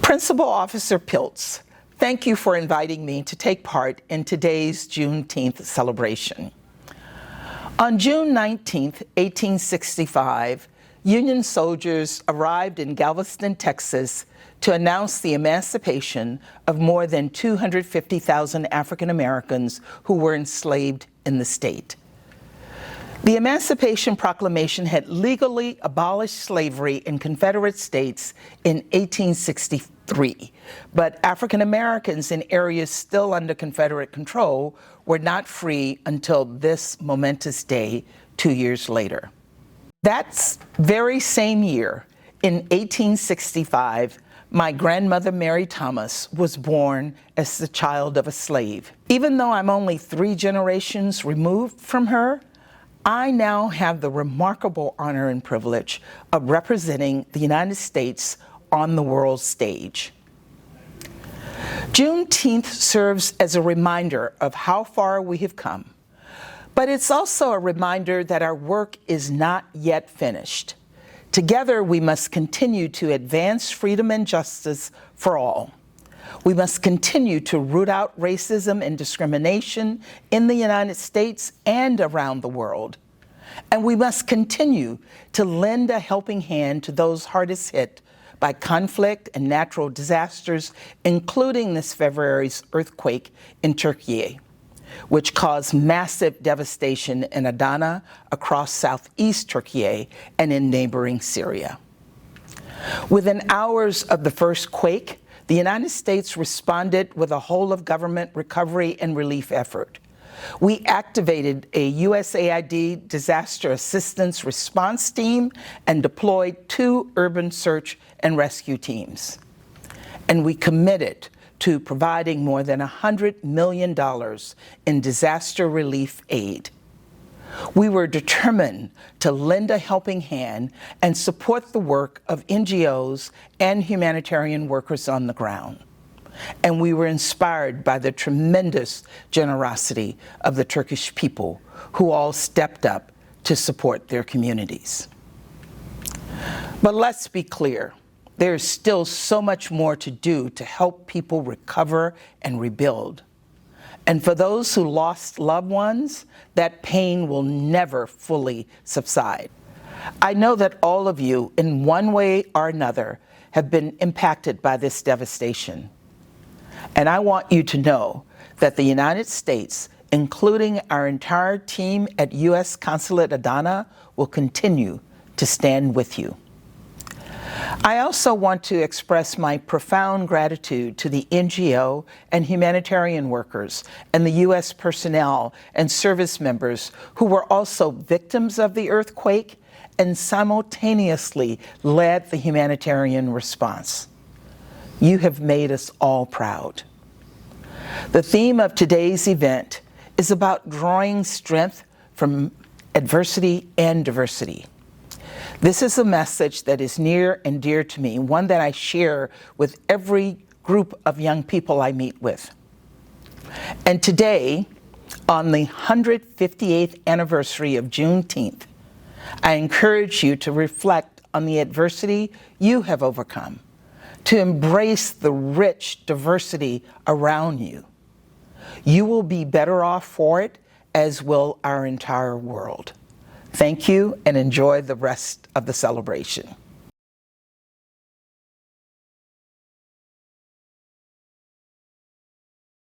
Principal Officer Piltz, thank you for inviting me to take part in today's Juneteenth celebration. On June 19, 1865, Union soldiers arrived in Galveston, Texas, to announce the emancipation of more than 250,000 African Americans who were enslaved in the state. The Emancipation Proclamation had legally abolished slavery in Confederate states in 1863, but African Americans in areas still under Confederate control were not free until this momentous day 2 years later. That very same year, in 1865, my grandmother, Mary Thomas, was born as the child of a slave. Even though I'm only 3 generations removed from her, I now have the remarkable honor and privilege of representing the United States on the world stage. Juneteenth serves as a reminder of how far we have come, but it's also a reminder that our work is not yet finished. Together, we must continue to advance freedom and justice for all. We must continue to root out racism and discrimination in the United States and around the world. And we must continue to lend a helping hand to those hardest hit by conflict and natural disasters, including this February's earthquake in Turkey, which caused massive devastation in Adana, across southeast Turkey, and in neighboring Syria. Within hours of the first quake, the United States responded with a whole-of-government recovery and relief effort. We activated a USAID disaster assistance response team and deployed 2 urban search and rescue teams. And we committed to providing more than $100 million in disaster relief aid. We were determined to lend a helping hand and support the work of NGOs and humanitarian workers on the ground. And we were inspired by the tremendous generosity of the Turkish people, who all stepped up to support their communities. But let's be clear. There's still so much more to do to help people recover and rebuild. And for those who lost loved ones, that pain will never fully subside. I know that all of you, in one way or another, have been impacted by this devastation. And I want you to know that the United States, including our entire team at U.S. Consulate Adana, will continue to stand with you. I also want to express my profound gratitude to the NGO and humanitarian workers and the U.S. personnel and service members who were also victims of the earthquake and simultaneously led the humanitarian response. You have made us all proud. The theme of today's event is about drawing strength from adversity and diversity. This is a message that is near and dear to me, one that I share with every group of young people I meet with. And today, on the 158th anniversary of Juneteenth, I encourage you to reflect on the adversity you have overcome, to embrace the rich diversity around you. You will be better off for it, as will our entire world. Thank you, and enjoy the rest of the celebration.